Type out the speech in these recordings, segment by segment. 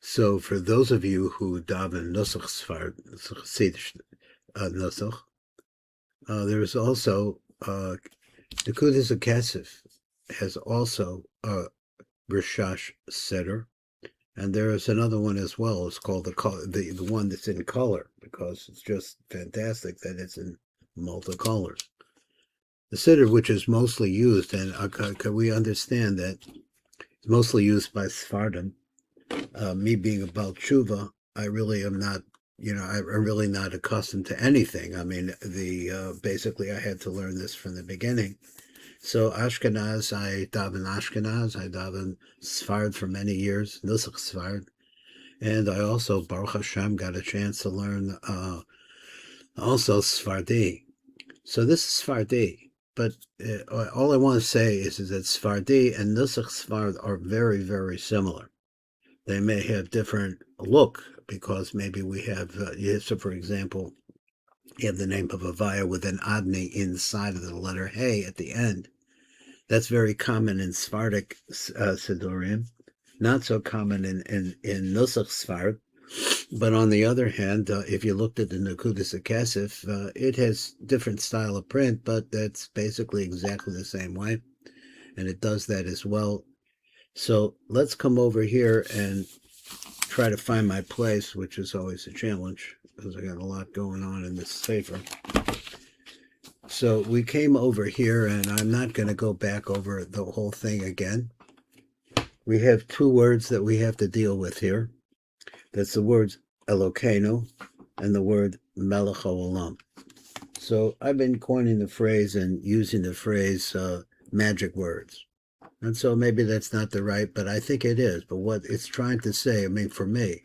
So for those of you who daven Nusach Sfard, Nusach, there is also the Kudas of Kesef has also a Rashash Seder, and there is another one as well. It's called the one that's in color, because it's just fantastic that it's in multicolors. The Siddur, which is mostly used, and can we understand that it's mostly used by Sephardim. Me being about tshuva, I really am not, I'm really not accustomed to anything. I mean, basically I had to learn this from the beginning. So Ashkenaz, I daven Ashkenaz, I daven Sfard for many years, Nusach Sfard, and I also, Baruch Hashem, got a chance to learn also Sfardi. So this is Sfardi, but all I want to say is that Sfardi and Nusach Sfard are very, very similar. They may have different look, because maybe we have, so for example, you have the name of Avaya with an Adni inside of the letter Hey at the end. That's very common in Sephardic Sidurim, not so common in Nusach Sfard. But on the other hand, if you looked at the Nekudas Kesef, it has different style of print, but that's basically exactly the same way, and it does that as well. So let's come over here and try to find my place, which is always a challenge, because I got a lot going on in this sefer. So we came over here, and I'm not going to go back over the whole thing again. We have two words that we have to deal with here. That's the words Elokeinu and the word Melech HaOlam. So I've been coining the phrase and using the phrase magic words. And so maybe that's not the right, but I think it is. But what it's trying to say, I mean, for me,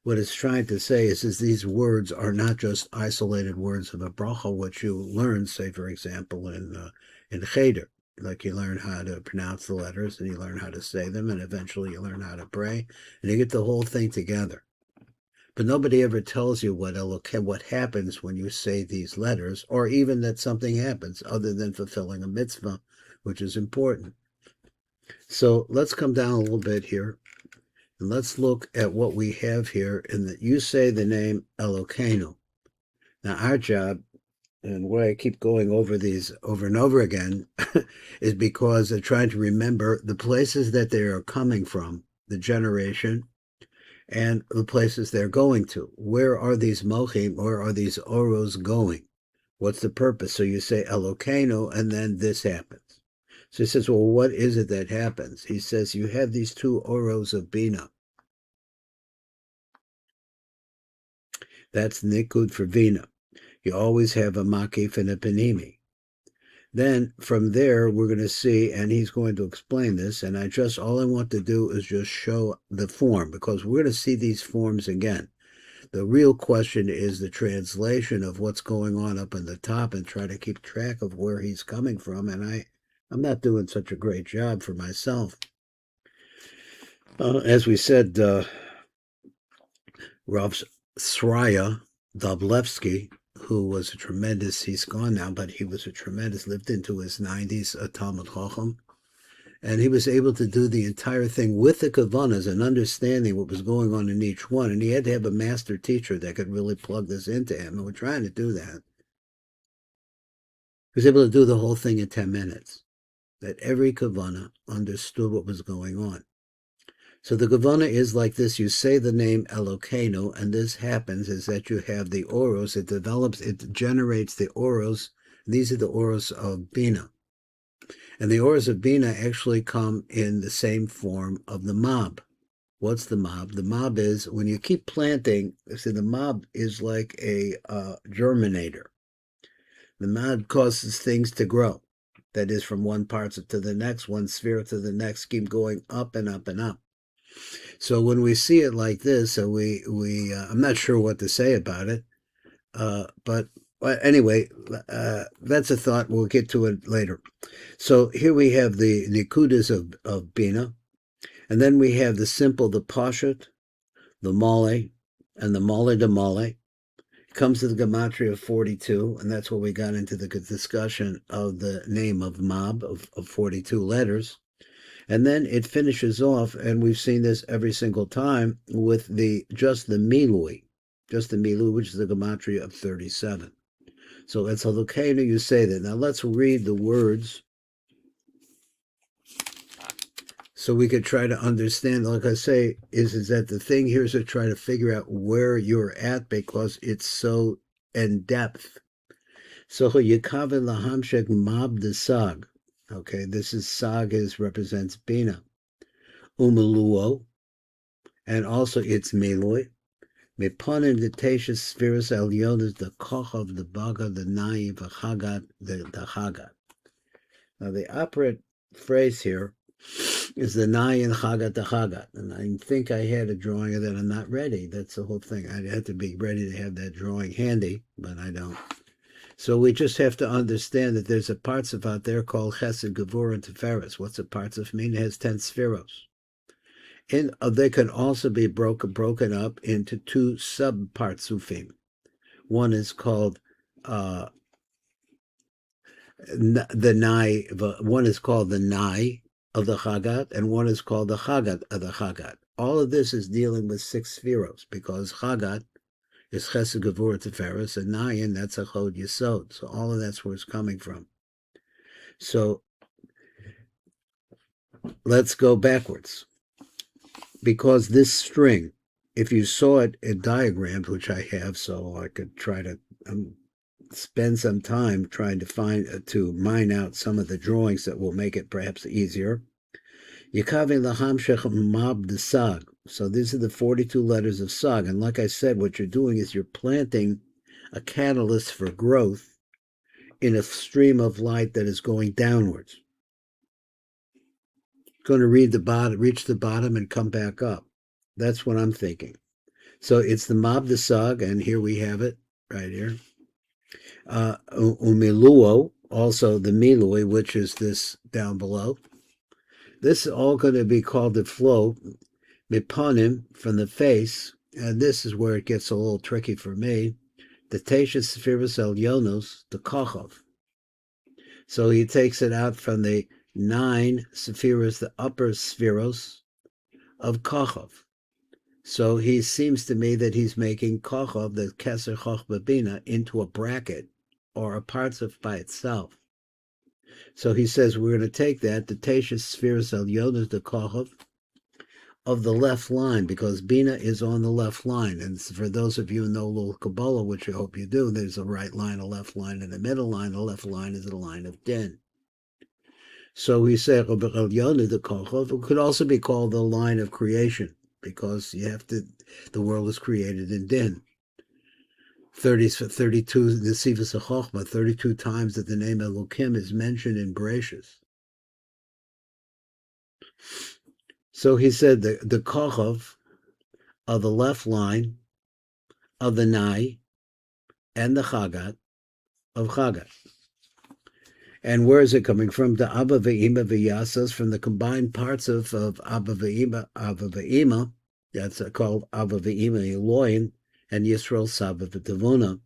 what it's trying to say is these words are not just isolated words of a bracha, which you learn, say, for example, in Cheder. Like you learn how to pronounce the letters, and you learn how to say them, and eventually you learn how to pray, and you get the whole thing together. But nobody ever tells you what happens when you say these letters, or even that something happens other than fulfilling a mitzvah, which is important. So let's come down a little bit here, and let's look at what we have here. In that you say the name Elokeinu. Now our job, and why I keep going over these over and over again, is because they're trying to remember the places that they are coming from, the generation, and the places they're going to. Where are these mochim, where are these oros going? What's the purpose? So you say Elokeinu, and then this happens. So he says, well, what is it that happens? He says, you have these two oros of Bina. That's Nikud for Bina. You always have a Makif and a Panimi. Then from there, we're going to see, and he's going to explain this, and all I want to do is just show the form, because we're going to see these forms again. The real question is the translation of what's going on up in the top, and try to keep track of where he's coming from, and I'm not doing such a great job for myself. As we said, Rav Sraya Dablevsky, who was a tremendous, he's gone now, but he was a tremendous, lived into his 90s, a Talmud Chacham, and he was able to do the entire thing with the Kavanas and understanding what was going on in each one, and he had to have a master teacher that could really plug this into him, and we're trying to do that. He was able to do the whole thing in 10 minutes, that every Kavana understood what was going on. So the Kavana is like this. You say the name Elokeinu, and this happens is that you have the oros. It generates the oros. These are the oros of Bina. And the oros of Bina actually come in the same form of the mob. What's the mob? The mob is when you keep planting, see, the mob is like a germinator. The mob causes things to grow. That is, from one part to the next, one sphere to the next, keep going up and up and up. So when we see it like this, so I'm not sure what to say about it, but anyway, that's a thought. We'll get to it later. So here we have the Nikudas of Bina, and then we have the simple, the Pashat, the Male, and the Male de Male. It comes to the Gematria of 42, and that's where we got into the discussion of the name of Mob of 42 letters. And then it finishes off, and we've seen this every single time, with just the milui, which is the gematria of 37. So it's Elokeinu, you say that. Now let's read the words so we could try to understand. Like I say, is that the thing here is to try to figure out where you're at, because it's so in depth. So Yikaveh lahamshek mab de sag. Okay, this is sag represents bina. Umeluo, and also it's miloi. Meponim the teshes spheres elyonas, the koch of the baga, the nai, the chagat, the chagat. Now the operate phrase here is the nai and chagat, the chagat. And I think I had a drawing of that. I'm not ready. That's the whole thing. I had to be ready to have that drawing handy, but I don't. So we just have to understand that there's a partsuf out there called Chesed, Gevurah, and Tiferes. What's a partsuf mean? It has 10 spheros. And they can also be broken up into two sub-partsufim. One is called the nai. One is called the nai of the chagat, and one is called the chagat of the chagat. All of this is dealing with 6 spheros, because chagat is Chesed, Gevurah, Tiferes, and Nayin, that's a Chod Yesod. So all of that's where it's coming from. So let's go backwards. Because this string, if you saw it in diagrams, which I have, so I could try to spend some time trying to mine out some of the drawings that will make it perhaps easier. Yikaveh lahamshech mab de sag. So these are the 42 letters of sag. And like I said, what you're doing is you're planting a catalyst for growth in a stream of light that is going downwards. It's going to reach the bottom and come back up. That's what I'm thinking. So it's the mab de sag, and here we have it right here. Umiluo, also the milui, which is this down below. This is all going to be called the flow, miponim, from the face, and this is where it gets a little tricky for me. The teshes spheres elyonos, the kochov. So he takes it out from the 9 spheres, the upper spheros of kochov. So he seems to me that he's making kochov, the keser chochma bina, into a bracket or a partsuf by itself. So he says we're going to take that, the teshes spheres elyonos, the kochov, of the left line, because bina is on the left line. And for those of you who know a little Kabbalah, which I hope you do, there's a right line, a left line, and a middle line. The left line is the line of din. So we say the kochov. It could also be called the line of creation, because the world is created in din. 32, the Sivas HaChochma, 32 times that the name Elokim is mentioned in Bereshis. So he said the kochov of the left line of the nai and the chagat of chagat. And where is it coming from? The Abba Ve'ima V'Yasas, from the combined parts of Abba Ve'ima, that's called Abba Ve'ima Eloin, and Yisrael Saba V'Tavuna.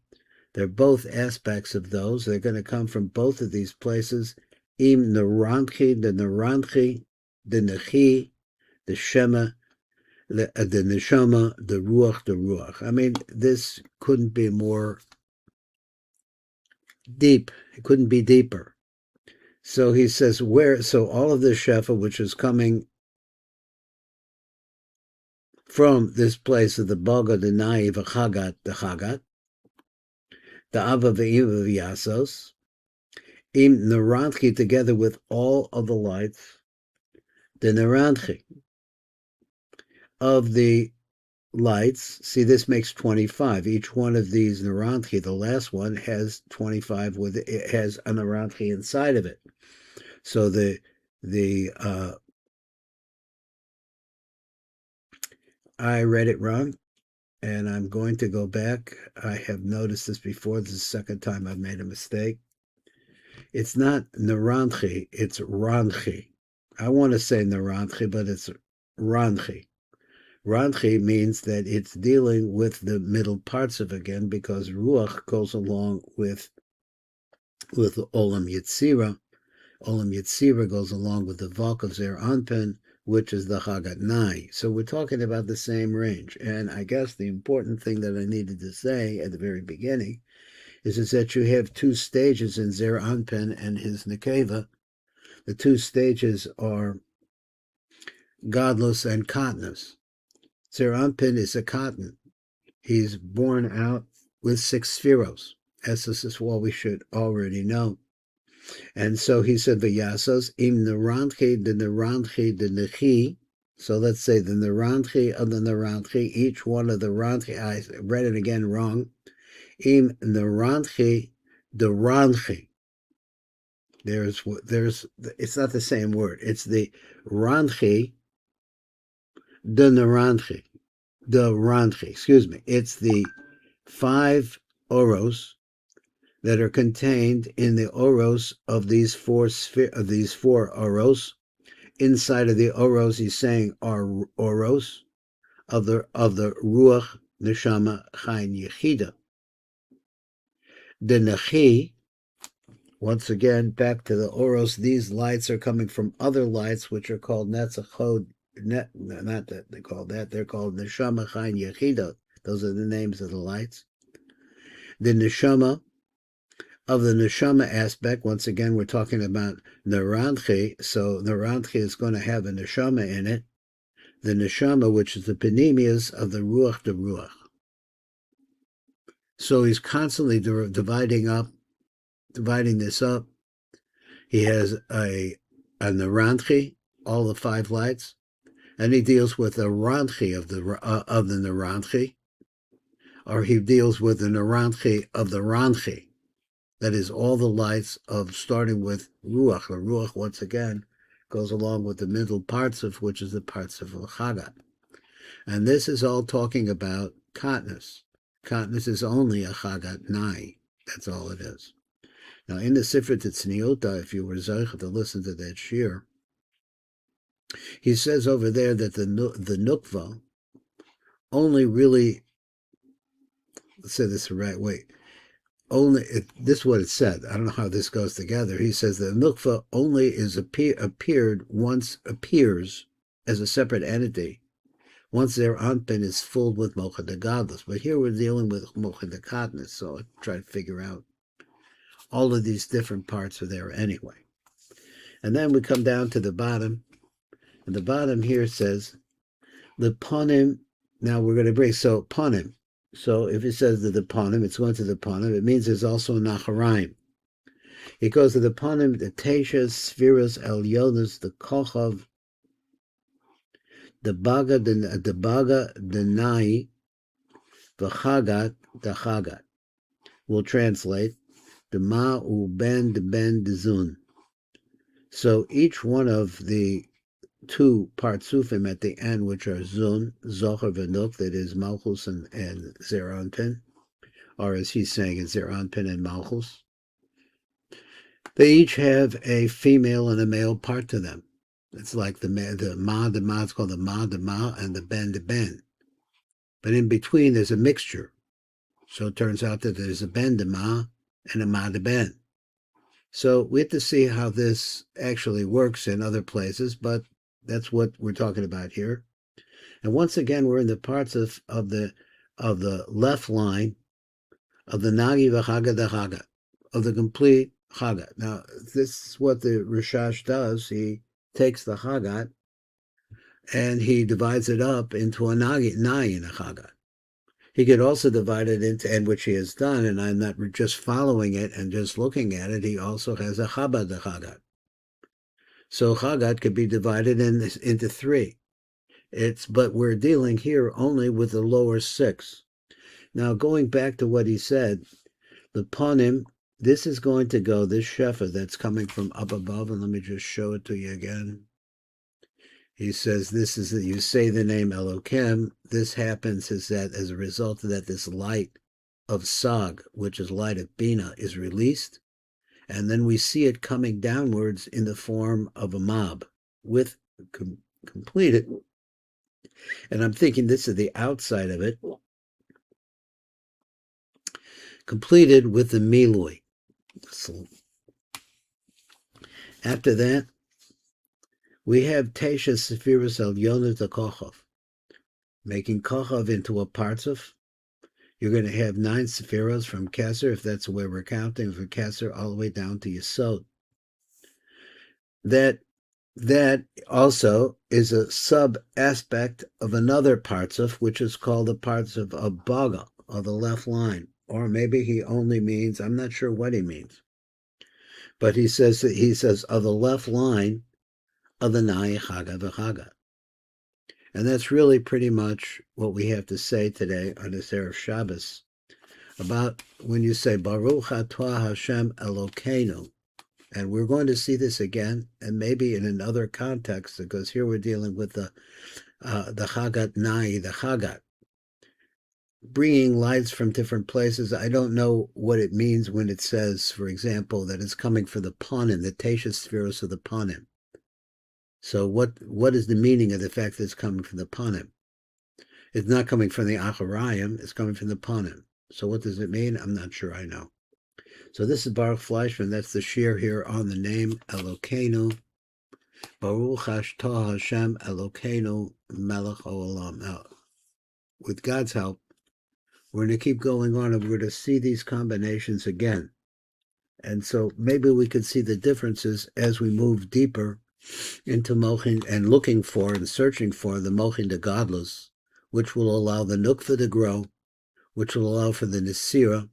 They're both aspects of those. They're going to come from both of these places. Im Naranchi, the Nechi, the Shema, the Neshama, the Ruach. I mean, this couldn't be more deep. It couldn't be deeper. So he says, so all of this Shefa, which is coming from this place of the Baga, the Nai, the Chagat, the Abba Ve'ima V'Yasos, Im Naranchi, together with all of the lights, the Naranchi of the lights. See, this makes 25. Each one of these Naranchi, the last one, has 25 it has a Naranchi inside of it. So I read it wrong, and I'm going to go back. I have noticed this before. This is the second time I've made a mistake. It's not Naranchi, it's Ranchi. I want to say Naranchi, but it's Ranchi. Ranchi means that it's dealing with the middle parts of again, because Ruach goes along with Olam Yetzirah, Olam Yetzira goes along with the Valk of Zer Anpin, which is the Hagat Nai. So we're talking about the same range. And I guess the important thing that I needed to say at the very beginning is that you have two stages in Zer Anpin and his Nekeva. The two stages are godless and cottonus. Zer Anpin is a cotton. He's born out with 6 spheros, as this is what we should already know. And so he said, V'yasos im neranchi de nechi. So let's say the neranchi of the neranchi, each one of the ranchi, I read it again wrong. Im neranchi de ranchi. It's not the same word. It's the ranchi de neranchi. Excuse me. It's the 5 oros that are contained in the oros of these 4 oros. Inside of the oros, he's saying are oros of the ruach neshama chayin yechida. The nechi, once again back to the oros. These lights are coming from other lights which are called netzachod. Not that they call that. They're called neshama chayin yechida. Those are the names of the lights. The neshama. Of the neshama aspect, once again, we're talking about neranchi. So neranchi is going to have a neshama in it. The neshama, which is the panemias of the ruach de ruach. So he's constantly dividing this up. He has a neranchi, all the 5 lights, and he deals with the ranchi of the neranchi, or he deals with the neranchi of the ranchi. That is all the lights of starting with Ruach. The Ruach, once again, goes along with the middle parts of which is the parts of Chagat. And this is all talking about Katniss. Katniss is only a Chagat Nai. That's all it is. Now, in the Sifra Tzniota, if you were Zeich to listen to that shir, he says over there that the Nukva only really, let's say this the right way, this is what it said. I don't know how this goes together. He says that Nukva only appears as a separate entity once their Anpin is filled with Mocha de Godless. But here we're dealing with Mocha de Katniss, so I try to figure out all of these different parts are there anyway. And then we come down to the bottom, and the bottom here says the Ponim. Now we're going to break. So Ponim. So if it says the Ponim, it's going to the Ponim. It means there's also NAHARim. It goes to the Ponim, the Teshas, Spheros, Elyonas, the Kochav, the Baga, the Nai, the Chagat, the Chagat. We'll translate the Ma'u Ben, the Ben, the Zun. So each one of the 2 partsufim at the end, which are Zun, Zohar, Venuk, that is Malchus and Zer Anpin, or as he's saying, it's Zer Anpin and Malchus. They each have a female and a male part to them. It's like the Ma, it's called the Ma, and the Ben. But in between, there's a mixture. So it turns out that there's a Ben de Ma and a Ma de Ben. So we have to see how this actually works in other places, but that's what we're talking about here. And once again, we're in the parts of the left line of the Nagi v'Chaga de Chaga, of the complete Chagat. Now, this is what the Rashash does. He takes the Chagat and he divides it up into a Nai and a Chagat. He could also divide it into, and which he has done, and I'm not just following it and just looking at it, he also has a Chabad de Chagat. So Chagat could be divided into 3. But we're dealing here only with the lower 6. Now, going back to what he said, the Ponim, this is going to go, this Shefa that's coming from up above, and let me just show it to you again. He says this is that you say the name Elokeinu. This happens is that as a result of that, this light of Sag, which is light of Bina, is released. And then we see it coming downwards in the form of a mob with completed. And I'm thinking this is the outside of it. Completed with the Milui. After that, we have Tesha Sephiros El Yonah the Kochov, making Kochov into a Partzuf. You're going to have 9 Sephiros from Kesser, if that's the way we're counting, from Kesser all the way down to Yesod. That also is a sub-aspect of another Partzuf, which is called the Partzuf of Baga, or the left line. Or maybe he only means, I'm not sure what he means. But he says of the left line of the Nai Chaga v'Chaga. And that's really pretty much what we have to say today on this Erev Shabbos about when you say Baruch Atah Hashem Elokeinu. And we're going to see this again, and maybe in another context, because here we're dealing with the Chagat Nai, the Chagat, bringing lights from different places. I don't know what it means when it says, for example, that it's coming from the Panim, the Tesha Spheros of the Panim. So what is the meaning of the fact that it's coming from the Panim? It's not coming from the Acharayim, it's coming from the Panim. So what does it mean? I'm not sure I know. So this is Baruch Fleischman. That's the shir here on the name Elokeinu. Baruch Atah Hashem Elokeinu Melech Olam. Now, with God's help, we're going to keep going on and we're going to see these combinations again. And so maybe we could see the differences as we move deeper into Mochin and looking for and searching for the Mochin de Godless, which will allow the Nukva to grow, which will allow for the Nesira,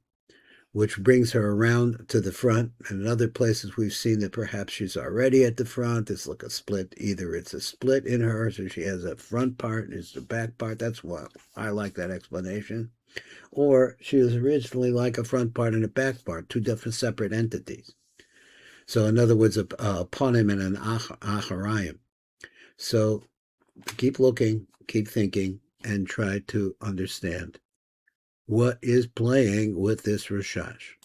which brings her around to the front. And in other places we've seen that perhaps she's already at the front. It's like a split. Either it's a split in her, so she has a front part and it's the back part. That's why I like that explanation. Or she was originally like a front part and a back part, 2 different separate entities. So in other words, a Panim and an Acharayim. So keep looking, keep thinking, and try to understand what is playing with this Rashash.